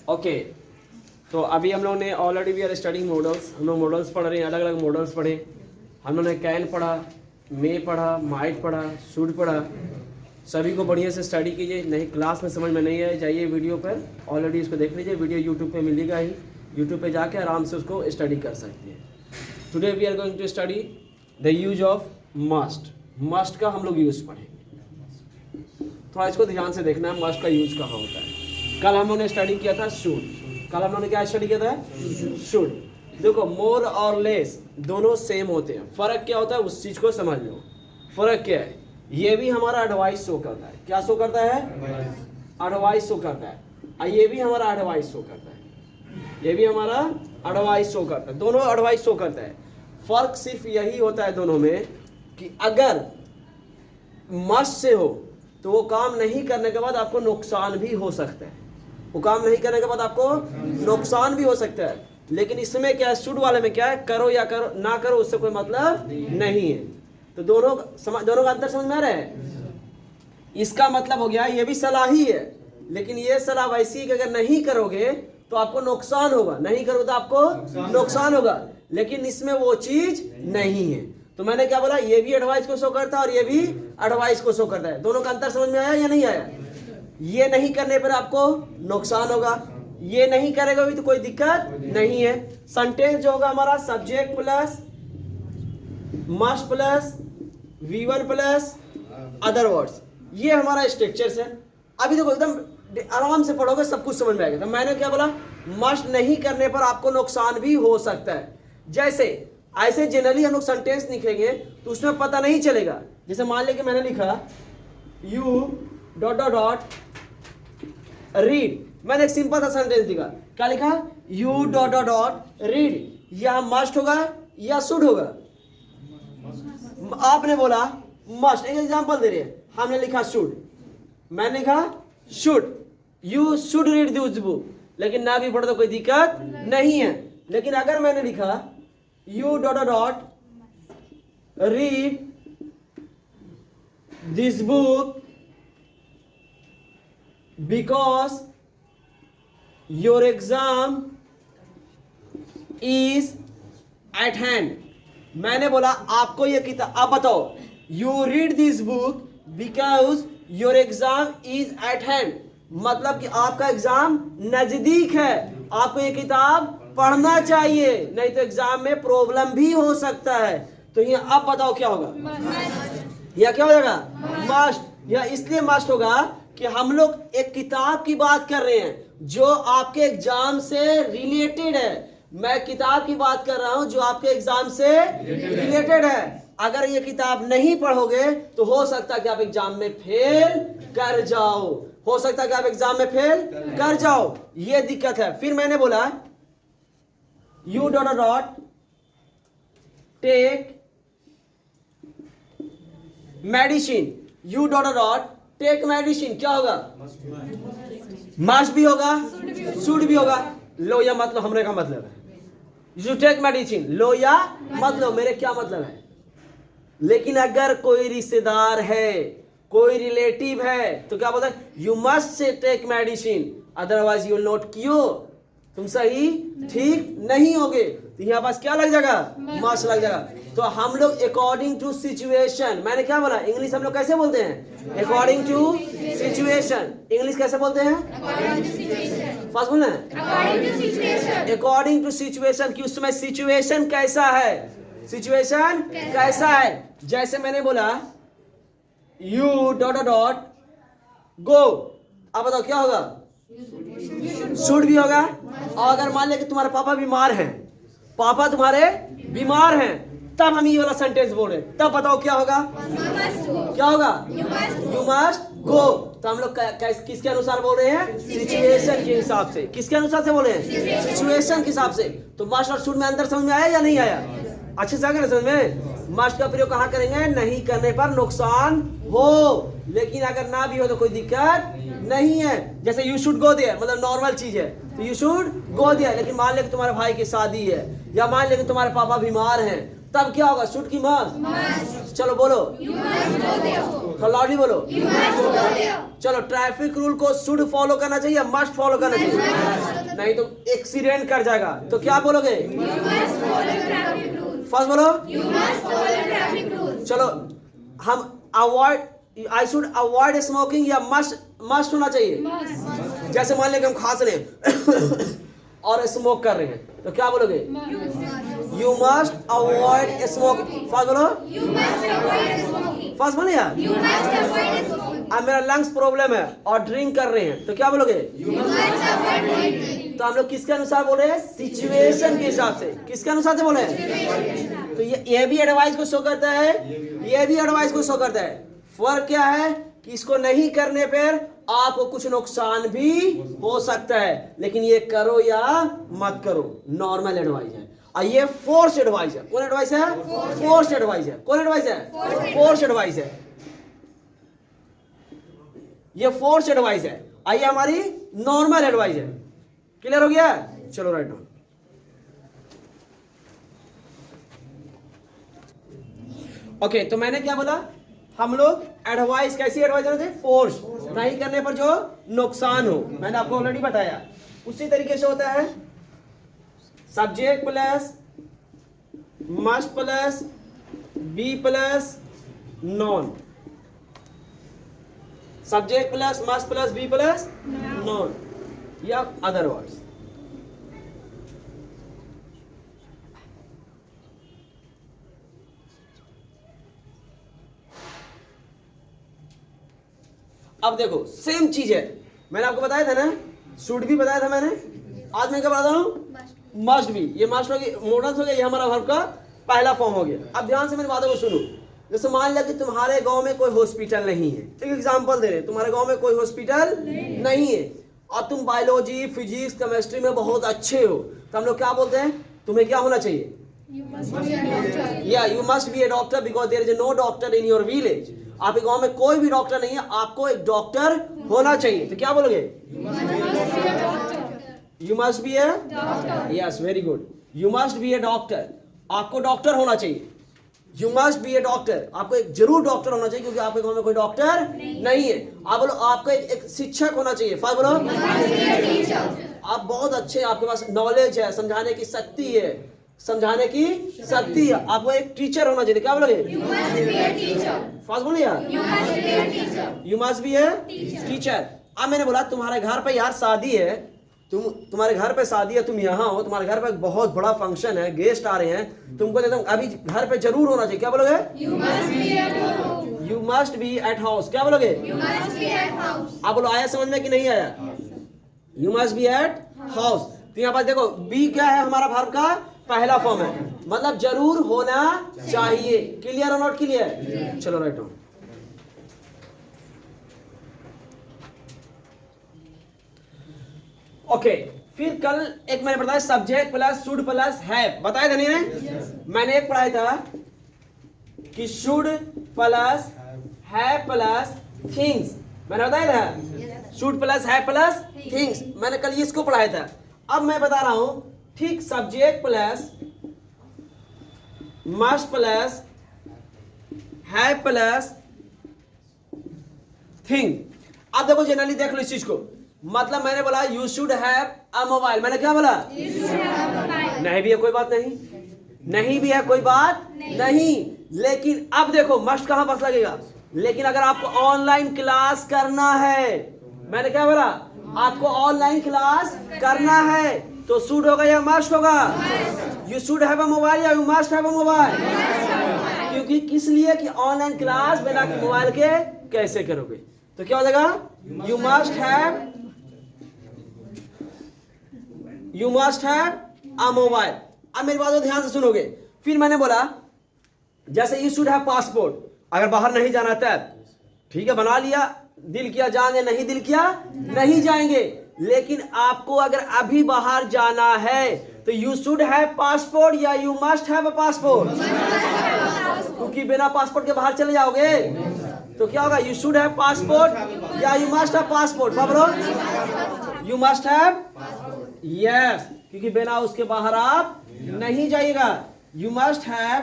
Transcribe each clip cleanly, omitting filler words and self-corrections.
Okay, तो अभी हम लोग ने already we are studying models, हम लोग मॉडल्स पढ़ रहे हैं, अलग अलग मॉडल्स पढ़े। हम लोग ने कैन पढ़ा, मे पढ़ा, माइट पढ़ा, शुड पढ़ा। सभी को बढ़िया से स्टडी कीजिए। नहीं क्लास में समझ में नहीं आए, जाइए वीडियो पर, ऑलरेडी इसको देख लीजिए, वीडियो यूट्यूब पे मिलेगा ही, यूट्यूब पे जाके आराम से उसको स्टडी कर सकते हैं। Today we are going to study the use of must. Must का हम लोग यूज पढ़ेंगे, थोड़ा इसको ध्यान से देखना है मस्ट का यूज कहाँ होता है। कल हम लोगों ने स्टडी किया था शुड। कल हम लोगों ने क्या स्टडी किया था? शुड। देखो मोर और लेस दोनों सेम होते हैं, फर्क क्या होता है उस चीज को समझ लो। फर्क क्या है? ये भी हमारा एडवाइस शो करता है। क्या शो करता है? एडवाइस शो करता है। और ये भी हमारा एडवाइस शो करता है। ये भी हमारा एडवाइस शो करता है। दोनों एडवाइस शो करता है। फर्क सिर्फ यही होता है दोनों में कि अगर मस्ट से हो तो वो काम नहीं करने के बाद आपको नुकसान भी हो सकता है। वो काम नहीं करने के बाद आपको नुकसान भी हो सकता है। लेकिन इसमें क्या है, शुड वाले में क्या है, करो या करो ना करो उससे कोई मतलब नहीं है। तो दोनों का अंतर समझ में आ रहा है? इसका मतलब हो गया ये भी सलाह ही है, लेकिन ये सलाह वैसी है कि अगर नहीं करोगे तो आपको नुकसान होगा, नहीं करोगे तो आपको नुकसान होगा। लेकिन इसमें वो चीज नहीं है। तो मैंने क्या बोला, ये भी एडवाइस को शो करता है और ये भी एडवाइस को शो करता है। दोनों का अंतर समझ में आया या नहीं आया? ये नहीं करने पर आपको नुकसान होगा, ये नहीं करेगा भी तो कोई दिक्कत नहीं है। सेंटेंस जो होगा हमारा subject plus must plus V1 plus other words, ये हमारा स्ट्रक्चर है। अभी देखो एकदम आराम से पढ़ोगे सब कुछ समझ में आएगा। तो मैंने क्या बोला, मस्ट नहीं करने पर आपको नुकसान भी हो सकता है। जैसे ऐसे जनरली हम लोग सेंटेंस लिखेंगे तो उसमें पता नहीं चलेगा। जैसे मान लिया कि मैंने लिखा U dot dot dot read, मैंने एक सिंपल सा सेंटेंस लिखा। क्या लिखा? U dot dot dot read. यह मस्ट होगा या शुड होगा? आपने बोला मस्ट, एक एग्जांपल दे रहे हैं, हमने लिखा शुड, मैंने लिखा should, you should read this book, लेकिन ना भी पढ़ो तो कोई दिक्कत नहीं है। लेकिन अगर मैंने लिखा U dot dot read this book because your exam is eight hand. मैंने बोला आपको ये किताब, आप बताओ, you read this book because your exam is eight hand, मतलब कि आपका एग्जाम नजदीक है, आपको ये किताब पढ़ना चाहिए, नहीं तो एग्जाम में प्रॉब्लम भी हो सकता है। तो ये अब बताओ क्या होगा? यह क्या हो जाएगा? मस्ट। यह इसलिए मस्ट होगा कि हम लोग एक किताब की बात कर रहे हैं जो आपके एग्जाम से रिलेटेड है। मैं किताब की बात कर रहा हूं जो आपके एग्जाम से रिलेटेड है। अगर ये किताब नहीं पढ़ोगे तो हो सकता है कि आप एग्जाम में फेल कर जाओ, हो सकता है कि आप एग्जाम में फेल कर जाओ, ये दिक्कत है। फिर मैंने बोला U dot dot take medicine, U dot dot take medicine, क्या होगा? मस्ट भी होगा, शुड भी होगा। लो या मत लो, हमने का मतलब है यू टेक मेडिसिन, लो या मत लो, मेरे क्या मतलब है। लेकिन अगर कोई रिश्तेदार है, कोई रिलेटिव है, तो क्या बोलता है? यू मस्ट से take medicine otherwise you will not cure, तुम सही ठीक नहीं होगे। तो यहाँ पास क्या लग जाएगा? मस्ट लग जाएगा। तो हम लोग अकॉर्डिंग टू सिचुएशन, मैंने क्या बोला, इंग्लिश हम लोग कैसे बोलते हैं? According to situation. इंग्लिश कैसे बोलते हैं? फर्स्ट बोलना है अकॉर्डिंग टू सिचुएशन, कि उसमें सिचुएशन कैसा है, सिचुएशन कैसा है। जैसे मैंने बोला यू डॉट डॉट गो, अब बताओ क्या होगा? शुड भी होगा। और अगर मान लिया कि तुम्हारे पापा बीमार हैं, पापा तुम्हारे बीमार हैं, तब हम ये वाला सेंटेंस बोल रहे हैं, तब बताओ क्या होगा? क्या होगा? You must go. तो हम लोग किसके अनुसार बोल रहे हैं? सिचुएशन के हिसाब से। किसके अनुसार से बोल रहे हैं? सिचुएशन के हिसाब से। तो मस्ट और शुड में अंतर समझ में आया या नहीं आया? अच्छे से आ गया समझ में? मस्ट का प्रयोग कहाँ करेंगे? नहीं करने पर नुकसान हो, लेकिन अगर ना भी हो तो कोई दिक्कत नहीं है। जैसे यू शुड गो देयर, मतलब नॉर्मल चीज है, तो यू शुड गो देयर। लेकिन मान ले कि तुम्हारे भाई की शादी है, या मान ले कि तुम्हारे पापा बीमार हैं, तब क्या होगा? शुड की मस्ट? चलो बोलो, लाउडली बोलो। चलो ट्रैफिक रूल को शुड फॉलो करना चाहिए या मस्ट फॉलो करना चाहिए? नहीं तो एक्सीडेंट कर जाएगा। तो क्या बोलोगे? फर्स्ट बोलो। चलो हम avoid, I should avoid smoking या मस्ट होना चाहिए? जैसे मान लें हम खांस रहे हैं और स्मोक कर रहे हैं, तो क्या बोलोगे? You must avoid smoking. First बोलो। फर्स्ट बोलो यार। अब मेरा लंग्स प्रॉब्लम है और ड्रिंक कर रहे हैं, तो क्या बोलोगे? तो हम लोग किसके अनुसार बोल रहे हैं? सिचुएशन के हिसाब से। किसके अनुसार से बोले हैं? तो ये भी एडवाइस को शो करता है, ये भी एडवाइस को शो करता है। फर्क क्या है कि इसको नहीं करने पर आपको कुछ नुकसान भी हो सकता है, लेकिन ये करो या मत करो, नॉर्मल एडवाइस है। और ये फोर्स एडवाइस है। कौन एडवाइस है? फोर्स एडवाइस है। कौन एडवाइस है? फोर्स एडवाइस है। ये फोर्स एडवाइस है, आइए हमारी नॉर्मल एडवाइस है। क्लियर हो गया? चलो राइट डाउन। ओके, तो मैंने क्या बोला? हम लोग एडवाइस, कैसी एडवाइस देना चाहिए? फोर्स, नहीं करने पर जो नुकसान हो, मैंने आपको ऑलरेडी बताया। उसी तरीके से होता है subject plus must plus be plus noun. Subject plus must plus be plus noun या अदर वर्ड्स। अब देखो सेम चीज है, मैंने आपको बताया था ना, शुड भी बताया था मैंने। आज मैं क्या बता रहा हूं? मस्ट भी। ये मस्ट हो गया, मॉडल्स हो गया, ये हमारा वर्ब का पहला फॉर्म हो गया। अब ध्यान से मेरी बातों को सुनो। जैसे मान लिया कि तुम्हारे गांव में कोई हॉस्पिटल नहीं है, एक एग्जांपल दे रहे हैं, तुम्हारे गांव में कोई हॉस्पिटल नहीं है और तुम बायोलॉजी, फिजिक्स, केमिस्ट्री में बहुत अच्छे हो, तो हम लोग क्या बोलते हैं? तुम्हें क्या होना चाहिए? या you must be a doctor because there is no doctor in your village. आपके गांव में कोई भी डॉक्टर नहीं है, आपको एक डॉक्टर होना चाहिए, तो क्या बोलोगे? You must be a doctor. Yes, very good. You must be a doctor, आपको डॉक्टर होना चाहिए। You must be a doctor, आपको एक जरूर डॉक्टर होना चाहिए, क्योंकि आपके गांव में कोई डॉक्टर नहीं है। आप बोलो आपको एक शिक्षक होना चाहिए। फाइव बोलो। आप बहुत अच्छे, आपके पास नॉलेज है, समझाने की शक्ति है, समझाने की शक्ति है, आपको एक टीचर होना चाहिए। क्या बोलोगे? फास्ट बोलो यार। You must be a teacher. अब मैंने बोला तुम्हारे घर पे यार शादी है, तुम्हारे घर पे शादी है, तुम यहाँ हो, तुम्हारे घर पे बहुत बड़ा फंक्शन है, गेस्ट आ रहे हैं, तुमको देता हूँ अभी घर पे जरूर होना चाहिए। क्या बोलोगे? You must be at house. क्या बोलोगे? आप बोलो आया समझ में कि नहीं आया? You must be at house. तो यहाँ पर देखो बी क्या है? हमारा वर्ब का पहला फॉर्म है, मतलब जरूर होना चाहिए। क्लियर और नॉट क्लियर? चलो राइट डाउन। ओके, फिर कल एक मैंने बताया subject plus should plus have, बताया था नहीं ने? मैंने एक पढ़ाया था कि should plus have plus things, मैंने बताया था should plus have plus things, मैंने कल इसको पढ़ाया था। अब मैं बता रहा हूं ठीक subject plus must plus have plus thing. अब देखो जनरली देख लो इस चीज को, मतलब मैंने बोला you should have a mobile, मैंने क्या बोला? नहीं भी है कोई बात नहीं, नहीं भी है कोई बात नहीं, लेकिन अब देखो मस्ट कहां पास लगेगा? लेकिन अगर आपको ऑनलाइन क्लास करना है, मैंने क्या बोला? आपको ऑनलाइन क्लास करना है तो शुड होगा या मस्ट होगा? You should have a mobile या you must have a mobile? क्योंकि किस लिए कि ऑनलाइन क्लास बिना मोबाइल के कैसे करोगे? तो क्या हो जाएगा? You must have a mobile. अब मेरी बात को ध्यान से सुनोगे। फिर मैंने बोला जैसे यू शुड हैव पासपोर्ट, अगर बाहर नहीं जाना तब ठीक है, बना लिया, दिल किया जाएंगे, नहीं दिल किया नहीं जाएंगे। लेकिन आपको अगर अभी बाहर जाना है तो यू शुड हैव पासपोर्ट या you must have a passport? क्योंकि बिना पासपोर्ट के बाहर चले जाओगे तो क्या होगा? यू शुड हैव पासपोर्ट या यू मस्ट हैव पासपोर्ट? बोलो यू मस्ट हैव। यस, क्योंकि बिना उसके बाहर आप नहीं जाइएगा। You must have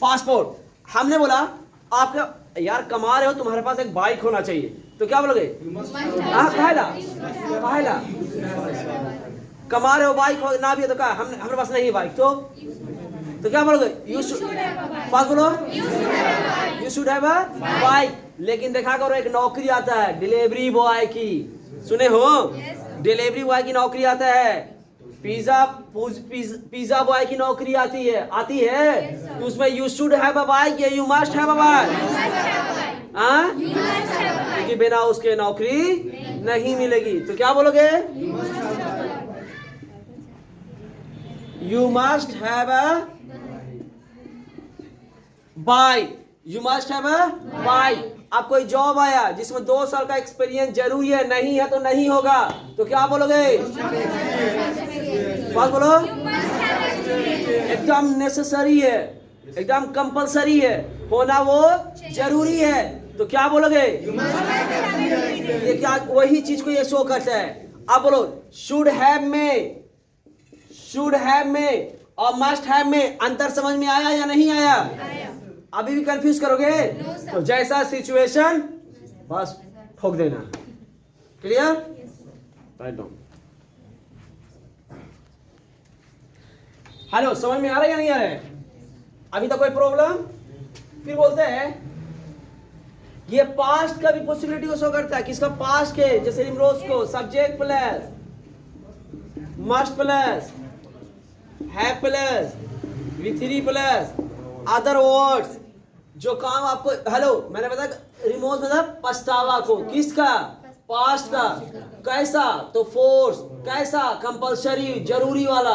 passport. हमने बोला आपका यार कमा रहे हो, तुम्हारे पास एक बाइक होना चाहिए, तो क्या बोलोगे? पहला कमा रहे हो, बाइक हो ना भी है तो क्या हमारे पास नहीं है बाइक, तो क्या बोलोगे? यू शुड पास बोलो, you should have a bike. लेकिन देखा करो एक नौकरी आता है डिलीवरी बॉय की, सुने हो? डिलीवरी बॉय की नौकरी आता है, पिज्जा बॉय की नौकरी आती है तो उसमें you should have a bike या you must have a bike? क्योंकि बिना उसके नौकरी नहीं मिलेगी, तो क्या बोलोगे? You must have a bike, you must have a bike. आप कोई जॉब आया जिसमें 2 साल का एक्सपीरियंस जरूरी है, नहीं है तो नहीं होगा, तो क्या बोलोगे? बात बोलो, एकदम नेसेसरी है, एकदम कंपलसरी है, होना वो जरूरी है, तो क्या बोलोगे? ये क्या वही चीज को ये शो करता है। अब बोलो शुड हैव में और मस्ट हैव में अंतर समझ में आया या नहीं आया? अभी भी कंफ्यूज करोगे? तो जैसा सिचुएशन बस ठोक देना। क्लियर? Write down. हेलो, समझ में आ रहा है या नहीं आ रहा है? अभी तक कोई प्रॉब्लम? फिर बोलते हैं ये पास्ट का भी पॉसिबिलिटी को शो करता है। किसका? पास्ट के, जैसे निम्रोज को subject plus must plus have plus V3 plus other words, जो काम आपको, हेलो मैंने बताया रिमोट मतलब पछतावा को, किसका? पास्ट का। कैसा? तो फोर्स। कैसा? कंपलसरी, जरूरी वाला,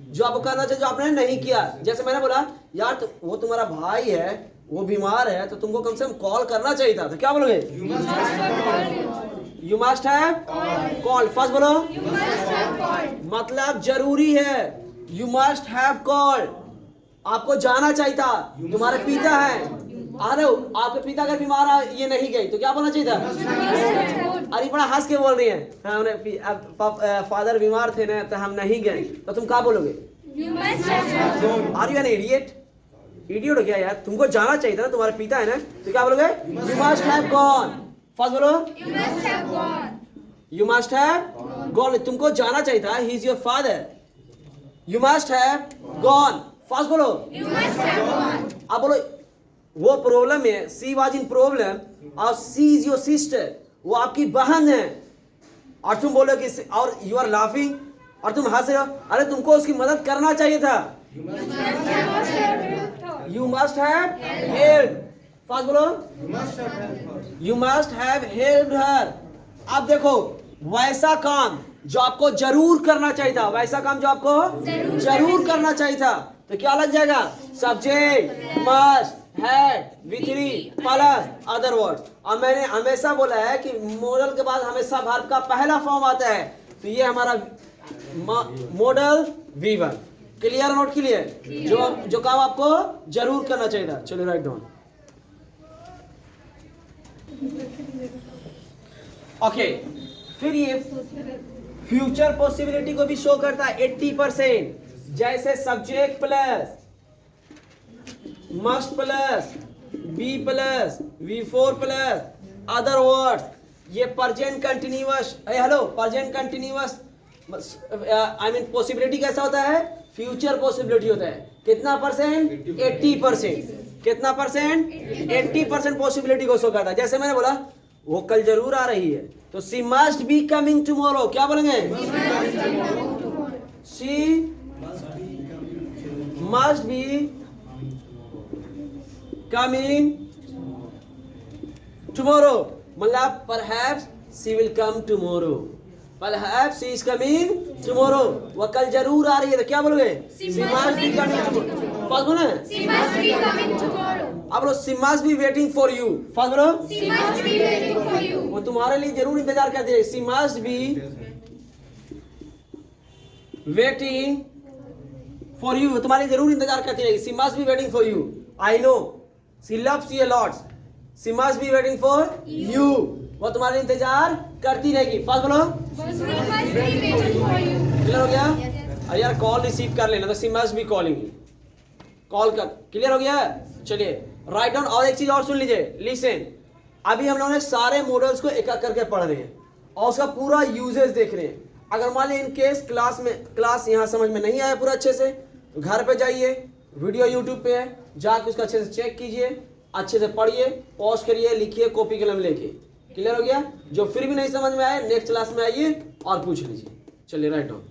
जो आपको करना चाहिए जो आपने नहीं किया। जैसे मैंने बोला यार तो वो तुम्हारा भाई है, वो बीमार है, तो तुमको कम से कम कॉल करना चाहिए था, तो क्या बोलोगे? You must have call. First बोलो, मतलब जरूरी है, यू मस्ट हैव कॉल। आपको जाना चाहिए था, तुम्हारे पिता है, अरे आपके पिता अगर बीमार है, ये नहीं गई, तो क्या बोलना चाहिए था? अरे बड़ा हंस के बोल रही है, फादर बीमार थे ना तो हम नहीं गए, तो तुम क्या बोलोगे? Are you an idiot? Idiot हो क्या यार? तुमको जाना चाहिए था ना, तुम्हारे पिता है ना, तो क्या बोलोगे? You must have gone. First बोलो, यू मस्ट हैव गॉन। तुमको जाना चाहिए था, he is your father, you must have gone. First बोलो, अब बोलो वो प्रॉब्लम है, सी वाज इन प्रॉब्लम और सी इज योर सिस्टर, वो आपकी बहन है, और तुम बोलो कि और यू आर लाफिंग, और तुम हंस रहे हो, अरे तुमको उसकी मदद करना चाहिए था, you must have help. First बोलो, you must have help her. अब देखो वैसा काम जो आपको जरूर करना चाहिए था, वैसा काम जो आपको जरूर करना चाहिए था, तो क्या लग जाएगा? Subject must have V3 plus other words. और मैंने हमेशा बोला है कि मॉडल के बाद हमेशा वर्ब का पहला फॉर्म आता है, तो ये हमारा model V1। Clear? Note clear? जो काम आपको जरूर करना चाहिए था। चलो राइट डाउन। ओके, फिर ये फ्यूचर पॉसिबिलिटी को भी शो करता है 80%, जैसे subject plus must plus be plus V4 plus other words. ये present continuous, hello present continuous I mean possibility कैसा होता है? फ्यूचर पॉसिबिलिटी होता है। कितना परसेंट? 80%। कितना परसेंट? 80% पॉसिबिलिटी को शो करता है। जैसे मैंने बोला वो कल जरूर आ रही है, तो she must be coming tomorrow. क्या बोलेंगे? She must be coming tomorrow, मतलब perhaps she will come tomorrow, perhaps she is coming tomorrow, वो कल जरूर आ रही है, तो क्या बोलोगे? She must be coming tomorrow. First बोलो, she must be coming tomorrow. अब बोलो she must be waiting for you. First बोलो, she must be waiting for you, वो तुम्हारे लिए जरूर इंतजार करती है। She must be waiting for you, तुम्हारे लिए जरूर इंतजार करती रहेगी। She must be waiting for you, I know she loves you a lot, she must be waiting for you, वो तुम्हारे इंतजार करती रहेगी। फर्स्ट बोलो, क्लियर हो गया? अरे यार कॉल रिसीव कर लेना, तो she must be calling you. Call कर। क्लियर हो गया है? चलिए राइट डाउन। और एक चीज और सुन लीजिए, लिसन। अभी हम लोगों ने सारे मॉडल्स को एक एक करके पढ़ रहे हैं और उसका पूरा यूजेस देख रहे हैं। अगर मान लीजिए इन केस क्लास यहाँ समझ में नहीं आया पूरा अच्छे से, तो घर पे जाइए, वीडियो यूट्यूब पे है, जाके उसका अच्छे से चेक कीजिए, अच्छे से पढ़िए, पॉज करिए, लिखिए कॉपी कलम लेके। क्लियर हो गया? जो फिर भी नहीं समझ में आए नेक्स्ट क्लास में आइए और पूछ लीजिए। चलिए राइट डाउन।